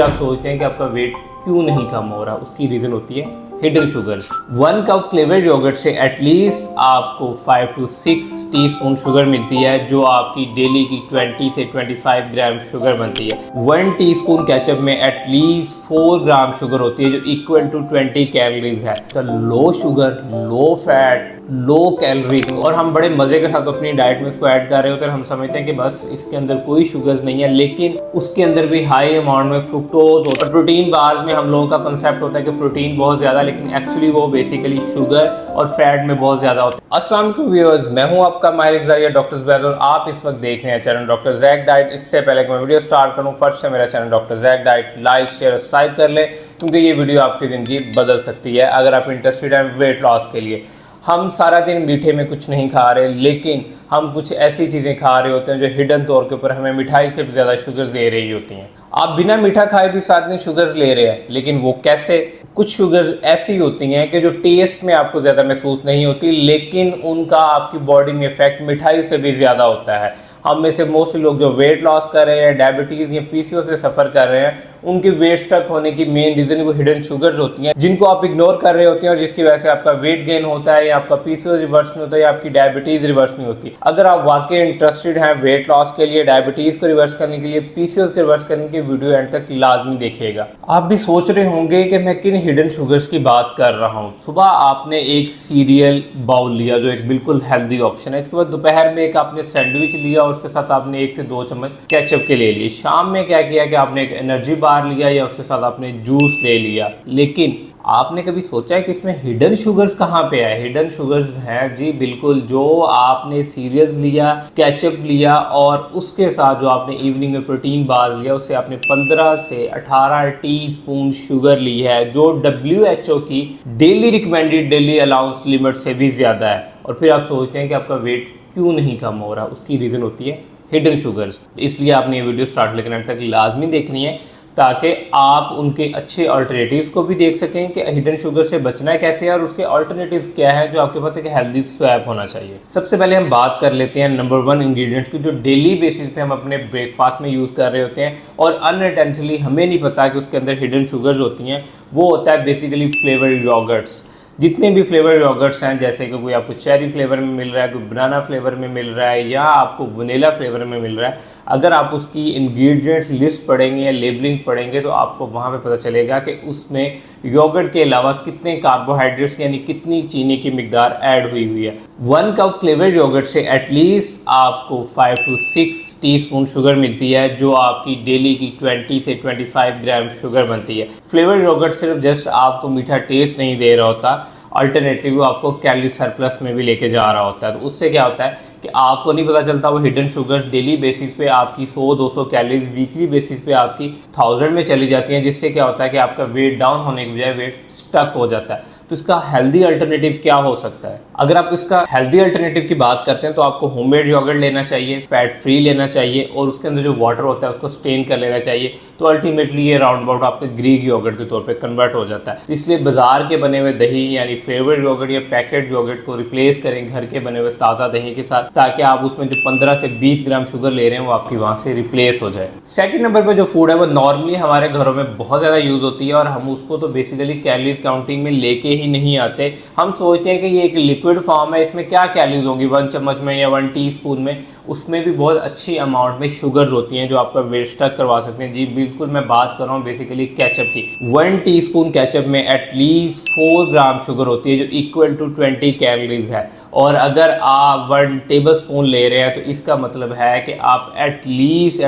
आप सोचते हैं कि आपका वेट क्यों नहीं कम हो रहा, उसकी रीज़न होती है hidden sugar. 1 cup flavoured yogurt से एटलीस्ट आपको 5 to 6 टीस्पून शुगर मिलती है, जो आपकी डेली की 20 से 25 ग्राम शुगर बनती है। 1 टीस्पून केचप में एटलीस्ट 4 ग्राम शुगर होती है, जो इक्वल टू 20 कैलोरीज है। तो low sugar, low fat, low calorie, और हम बड़े मज़े के साथ अपनी डाइट में उसको ऐड कर रहे होते हैं। हम समझते हैं कि बस इसके अंदर कोई शुगर्स नहीं है, लेकिन उसके अंदर भी हाई अमाउंट में फ्रुक्टोज होता है। प्रोटीन बार्स में हम लोगों का कंसेप्ट होता है कि प्रोटीन बहुत ज़्यादा, लेकिन एक्चुअली वो बेसिकली शुगर और फैट में बहुत ज़्यादा होता है। अस्सलाम वालेकुम व्यूअर्स, मैं हूं आपका माहिर ग़िज़ाई डॉक्टर ज़ुबैर और आप इस वक्त देख रहे हैं चैनल डॉक्टर ज़ैक डाइट। इससे पहले कि मैं वीडियो स्टार्ट करूं, फर्स्ट से मेरा channel doctor Zac diet like share subscribe कर लें, क्योंकि ये वीडियो आपकी ज़िंदगी बदल सकती है अगर आप इंटरेस्टेड हैं वेट लॉस के लिए। हम सारा दिन मीठे में कुछ नहीं खा रहे, लेकिन हम कुछ ऐसी चीज़ें खा रहे होते हैं जो हिडन तौर के ऊपर हमें मिठाई से भी ज़्यादा शुगर्स दे रही होती हैं। आप बिना मीठा खाए भी साथ में शुगर्स ले रहे हैं, लेकिन वो कैसे? कुछ शुगर्स ऐसी होती हैं कि जो टेस्ट में आपको ज़्यादा महसूस नहीं होती, लेकिन उनका आपकी बॉडी में इफेक्ट मिठाई से भी ज़्यादा होता है। हम में से मोस्टली लोग जो वेट लॉस कर रहे हैं, डायबिटीज़ या पीसीओ से सफ़र कर रहे हैं, उनकी वेट स्टक होने की मेन रीज़न वो हिडन शुगर्स होती हैं, जिनको आप इग्नोर कर रहे होते हैं और जिसकी वजह से आपका वेट गेन होता है, या आपका पीसीओ रिवर्स नहीं होता, या आपकी डायबिटीज़ रिवर्स नहीं होती। अगर आप वाकई इंटरेस्टेड हैं वेट लॉस के लिए, डायबिटीज़ को रिवर्स करने के लिए, पीसीओ को रिवर्स करने के, वीडियो एंड तक लाजमी देखिएगा। आप भी सोच रहे होंगे कि मैं किन हिडन शुगर्स की बात कर रहा हूँ। सुबह आपने एक सीरियल बाउल लिया जो एक बिल्कुल हेल्दी ऑप्शन है, इसके बाद दोपहर में एक आपने सैंडविच लिया और उसके साथ आपने 1 से 2 चम्मच केचप के ले लिए। शाम में क्या किया कि आपने एक एनर्जी बार लिया या उसके साथ आपने जूस ले लिया। लेकिन आपने कभी सोचा है कि इसमें हिडन शुगर्स कहाँ पे है? हिडन शुगर्स हैं जी बिल्कुल, जो आपने सीरियल्स लिया, केचप लिया और उसके साथ जो आपने इवनिंग में प्रोटीन बार लिया, उससे आपने 15 से 18 टीस्पून शुगर ली है, जो WHO की daily recommended daily allowance limit से भी ज़्यादा है। और फिर आप सोचते हैं कि आपका वेट क्यों नहीं कम हो रहा, उसकी रीज़न होती है हिडन शुगर्स। इसलिए आपने ये वीडियो स्टार्ट लेकर अंत तक लाजमी देखनी है, ताकि आप उनके अच्छे अल्टरनेटिव्स को भी देख सकें कि हिडन शुगर से बचना है कैसे है और उसके अल्टरनेटिव्स क्या है जो आपके पास एक हेल्दी स्वैप होना चाहिए। सबसे पहले हम बात कर लेते हैं नंबर 1 इंग्रेडिएंट की, जो डेली बेसिस पे हम अपने ब्रेकफास्ट में यूज़ कर रहे होते हैं और अनइंटेंशनली हमें नहीं पता कि उसके अंदर हिडन शुगर्स होती हैं। वो होता है बेसिकली फ्लेवर्ड योगर्ट्स। जितने भी फ्लेवर योगर्ट्स हैं, जैसे कि कोई आपको चेरी फ्लेवर में मिल रहा है, कोई बनाना फ्लेवर में मिल रहा है, या आपको वनीला फ्लेवर में मिल रहा है, अगर आप उसकी इंग्रेडिएंट्स लिस्ट पढ़ेंगे या लेबलिंग पढ़ेंगे तो आपको वहाँ पे पता चलेगा कि उसमें योगर्ट के अलावा कितने कार्बोहाइड्रेट्स यानी कितनी चीनी की मिकदार ऐड हुई है। 1 कप फ्लेवर्ड योगर्ट से एटलीस्ट आपको 5 to 6 टीस्पून शुगर मिलती है, जो आपकी डेली की 20 से 25 ग्राम शुगर बनती है। फ्लेवर्ड योगर्ट सिर्फ जस्ट आपको मीठा टेस्ट नहीं दे रहा होता, अल्टरनेटली वो आपको कैलोरी सरप्लस में भी लेके जा रहा होता है। तो उससे क्या होता है कि आपको नहीं पता चलता वो हिडन शुगर्स डेली बेसिस पे आपकी 100-200 कैलोरीज वीकली बेसिस पे आपकी 1000 में चली जाती हैं, जिससे क्या होता है कि आपका वेट डाउन होने के बजाय वेट स्टक हो जाता है। तो इसका हेल्दी अल्टरनेटिव क्या हो सकता है? अगर आप इसका हेल्दी अल्टरनेटिव की बात करते हैं तो आपको होममेड योगर्ट लेना चाहिए, फैट फ्री लेना चाहिए, और उसके अंदर जो वाटर होता है उसको स्टेन कर लेना चाहिए। तो अल्टीमेटली ये राउंड अबाउट आपके ग्रीक योगर्ट के तौर पे कन्वर्ट हो जाता है। तो इसलिए बाजार के बने हुए दही यानी फ्लेवर्ड योगर्ट या पैकेट योगर्ट को रिप्लेस करें घर के बने हुए ताज़ा दही के साथ, ताकि आप उसमें जो 15 से 20 ग्राम शुगर ले रहे हैं वो आपकी वहाँ से रिप्लेस हो जाए। सेकंड नंबर पर जो फूड है वो नॉर्मली हमारे घरों में बहुत ज़्यादा यूज़ होती है, और हम उसको तो बेसिकली कैलोरीज काउंटिंग में लेके ही नहीं आते। हम सोचते हैं कि ये एक लिक्विड फॉर्म है, इसमें क्या कैलोरीज होंगी 1 चम्मच में या 1 टीस्पून में। उसमें भी बहुत अच्छी अमाउंट में शुगर होती हैं जो आपका वेट स्टक करवा सकते हैं। जी बिल्कुल, मैं बात कर रहा हूँ बेसिकली केचप की। 1 टीस्पून केचप में एटलीस्ट 4 ग्राम शुगर होती है, जो इक्वल टू 20 कैलोरीज है। और अगर आप 1 टेबल स्पून ले रहे हैं तो इसका मतलब है कि आप एटलीस्ट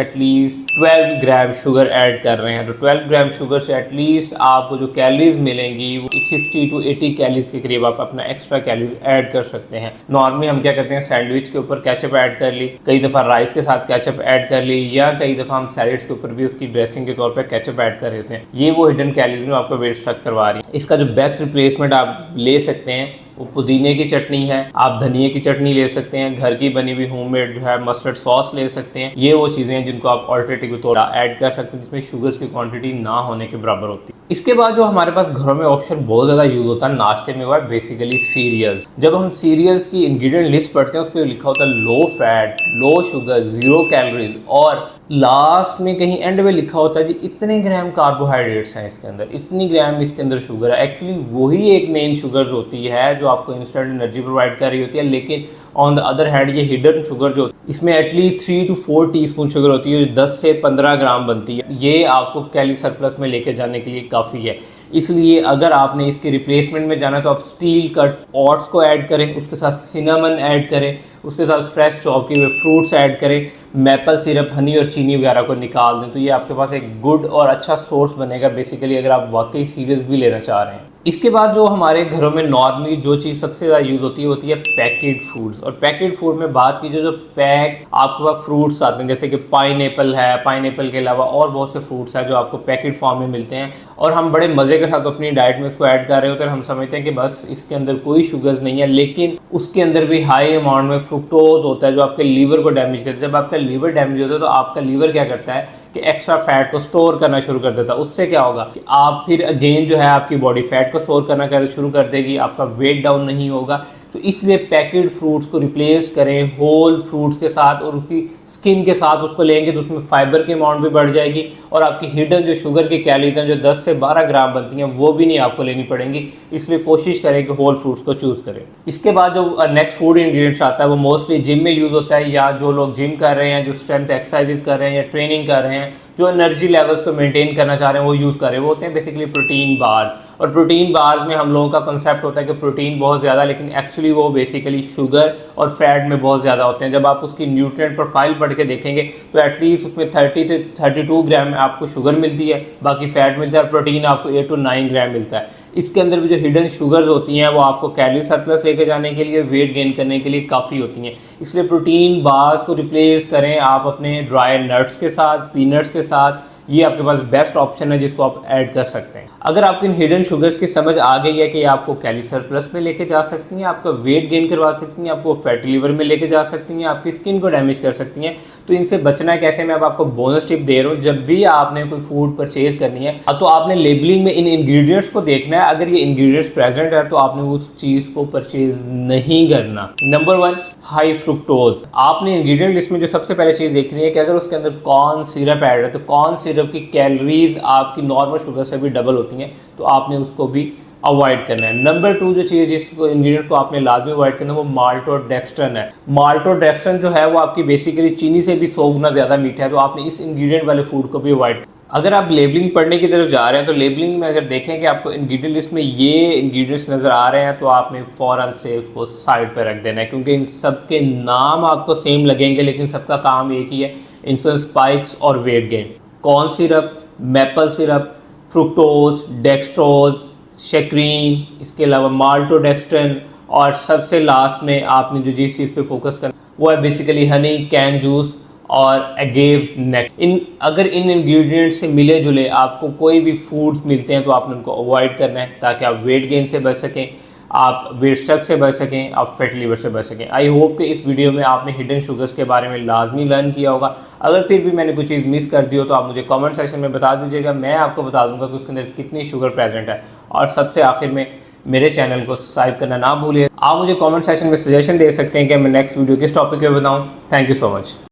12 ग्राम शुगर ऐड कर रहे हैं। तो 12 ग्राम शुगर से एटलीस्ट आपको जो कैलोरीज मिलेंगी वो 60 to 80 कैलोरीज के करीब आप अपना एक्स्ट्रा कैलोरीज ऐड कर सकते हैं। नॉर्मली हम क्या करते हैं, सैंडविच के ऊपर केचप ऐड कर ली, कई दफ़ा राइस के साथ केचप ऐड कर ली, या कई दफ़ा हम सैलेड्स के ऊपर भी उसकी ड्रेसिंग के तौर पर केचप ऐड कर देते हैं। ये वो हिडन कैलोरीज में आपको वेट स्टक करवा रही है। इसका जो बेस्ट रिप्लेसमेंट आप ले सकते हैं वो पुदीने की चटनी है, आप धनिए की चटनी ले सकते हैं, घर की बनी हुई होममेड जो है मस्टर्ड सॉस ले सकते हैं। ये वो चीज़ें हैं जिनको आप ऑल्टरनेटिव के तौर पर ऐड कर सकते हैं, जिसमें शुगर्स की क्वांटिटी ना होने के बराबर होती है। इसके बाद जो हमारे पास घरों में ऑप्शन बहुत ज़्यादा यूज़ होता है नाश्ते में, वो है बेसिकली सीरियल्स। जब हम सीरियल्स की इंग्रेडिएंट लिस्ट पढ़ते हैं उस पर लिखा होता है low fat, low sugar, 0 calories और लास्ट में कहीं एंड में लिखा होता है जी इतने ग्राम कार्बोहाइड्रेट्स हैं इसके अंदर, इतनी ग्राम इसके अंदर शुगर है। एक्चुअली वही एक मेन शुगर होती है जो आपको इंस्टेंट एनर्जी प्रोवाइड कर रही होती है, लेकिन ऑन द अदर हैंड ये हिडन शुगर जो इसमें एटलीस्ट 3 to 4 टीस्पून शुगर होती है जो 10 से 15 ग्राम बनती है। ये आपको कैलोरी सरप्लस में लेके जाने के लिए काफ़ी है। इसलिए अगर आपने इसके रिप्लेसमेंट में जाना तो आप स्टील कट ओट्स को ऐड करें, उसके साथ सिनेमन ऐड करें, उसके साथ फ्रेश चॉप किए हुए फ्रूट्स ऐड करें, मैपल सिरप, हनी और चीनी वगैरह को निकाल दें, तो ये आपके पास एक गुड और अच्छा सोर्स बनेगा बेसिकली अगर आप वाकई सीरियस भी लेना चाह रहे हैं। इसके बाद जो हमारे घरों में नॉर्मली जो चीज़ सबसे ज़्यादा यूज़ होती है पैकेट फूड्स। और पैकेट फूड में बात कीजिए जो पैक आपके पास फ्रूट्स आते हैं जैसे कि पाइनएप्पल है, पाइनएप्पल के अलावा और बहुत से फ्रूट्स हैं जो आपको पैकेट फॉर्म में मिलते हैं और हम बड़े मज़े के साथ अपनी डाइट में उसको ऐड कर रहे होते हैं। हम समझते हैं कि बस इसके अंदर कोई शुगर्स नहीं है, लेकिन उसके अंदर भी हाई अमाउंट में फ्रुक्टोज होता है जो आपके लीवर को डैमेज करता है। जब आपका लीवर डैमेज होता है तो आपका लीवर क्या करता है कि एक्स्ट्रा फैट को स्टोर करना शुरू कर देता है। उससे क्या होगा कि आप फिर अगेन जो है आपकी बॉडी फैट को स्टोर करना शुरू कर देगी, आपका वेट डाउन नहीं होगा। तो इसलिए पैकेट फ्रूट्स को रिप्लेस करें होल फ्रूट्स के साथ और उसकी स्किन के साथ उसको लेंगे तो उसमें फाइबर की अमाउंट भी बढ़ जाएगी और आपकी हिडन जो शुगर की कैलोरीज हैं जो 10 से 12 ग्राम बनती हैं वो भी नहीं आपको लेनी पड़ेंगी। इसलिए कोशिश करें कि होल फ्रूट्स को चूज़ करें। इसके बाद जो नेक्स्ट फूड इंग्रेडिएंट्स आता है वो मोस्टली जिम में यूज़ होता है, या जो लोग जिम कर रहे हैं, जो स्ट्रेंथ एक्सरसाइजेज कर रहे हैं या ट्रेनिंग कर रहे हैं, जो एनर्जी लेवल्स को मेंटेन करना चाह रहे हैं वो यूज़ कर रहे हैं, वो होते हैं बेसिकली प्रोटीन बार्स। और प्रोटीन बार्स में हम लोगों का कंसेप्ट होता है कि प्रोटीन बहुत ज़्यादा, लेकिन एक्चुअली वो बेसिकली शुगर और फैट में बहुत ज़्यादा होते हैं। जब आप उसकी न्यूट्रिएंट प्रोफाइल पढ़ के देखेंगे तो एटलीस्ट उसमें 30 से 32 ग्राम में आपको शुगर मिलती है, बाकी फैट मिलता है और प्रोटीन आपको 8 to 9 ग्राम मिलता है। इसके अंदर भी जो हिडन शुगर्स होती हैं वो आपको कैलोरी सरप्लस लेके जाने के लिए, वेट गेन करने के लिए काफ़ी होती हैं। इसलिए प्रोटीन बार्स को रिप्लेस करें आप अपने ड्राई नट्स के साथ, पीनट्स के साथ। ये आपके पास बेस्ट ऑप्शन है जिसको आप ऐड कर सकते हैं। अगर आपको इन हिडन शुगर्स की समझ आ गई है कि आपको कैलोरी सरप्लस में लेके जा सकती हैं, आपका वेट गेन करवा सकती हैं, आपको फैटी लिवर में लेके जा सकती हैं, आपकी स्किन को डैमेज कर सकती हैं, तो इनसे बचना कैसे मैं अब आपको बोनस टिप दे रहा हूँ। जब भी आपने कोई फूड परचेज करनी है तो आपने लेबलिंग में इन इंग्रेडिएंट्स को देखना है। अगर ये इंग्रेडिएंट्स प्रेजेंट है तो आपने उस चीज़ को परचेज नहीं करना। Number 1, high fructose. आपने इंग्रेडिएंट लिस्ट में जो सबसे पहले चीज़ देखनी है कि अगर उसके अंदर कॉर्न सिरप ऐड है तो कॉर्न सिरप की कैलोरीज आपकी नॉर्मल शुगर से भी डबल होती हैं, तो आपने उसको भी अवॉइड करना है। नंबर 2 जो चीज़ जिस इंग्रेडिएंट को आपने लाजमी अवॉइड करना है वो माल्टोडेक्स्ट्रन है। माल्टोडेक्स्ट्रन जो है वो आपकी बेसिकली चीनी से भी 100 गुना ज़्यादा मीठा है, तो आपने इस इंग्रेडिएंट वाले फूड को भी अवॉइड। अगर आप लेबलिंग पढ़ने की तरफ जा रहे हैं तो लेबलिंग में अगर देखें कि आपको इंग्रेडिएंट लिस्ट में ये इंग्रेडिएंट्स नज़र आ रहे हैं तो आपने फ़ौरन से उसको साइड पर रख देना है, क्योंकि इन सब के नाम आपको सेम लगेंगे लेकिन सबका काम एक ही है, इंसुलिन स्पाइक्स और weight gain. Corn syrup, maple syrup, fructose, dextrose, saccharine, इसके अलावा माल्टोडेक्स्ट्रन, और सबसे लास्ट में आपने जो जिस चीज़ पे फोकस करना वो है बेसिकली हनी, कैन जूस और अगेव नेट। अगर इन इंग्रेडिएंट्स से मिले जुले आपको कोई भी फूड्स मिलते हैं तो आपने उनको अवॉइड करना है ताकि आप वेट गेन से बच सकें, आप वेट स्ट्रक से बच सकें, आप फैटी लिवर से बच सकें। आई होप कि इस वीडियो में आपने हिडन शुगर्स के बारे में लाजमी लर्न किया होगा। अगर फिर भी मैंने कुछ चीज़ मिस कर दी हो तो आप मुझे कमेंट सेक्शन में बता दीजिएगा, मैं आपको बता दूंगा कि उसके अंदर कितनी शुगर प्रेजेंट है। और सबसे आखिर में मेरे चैनल को सब्सक्राइब करना ना भूलिए। आप मुझे कमेंट सेक्शन में सजेशन दे सकते हैं कि मैं नेक्स्ट वीडियो किस टॉपिक पे बताऊँ। Thank you so much.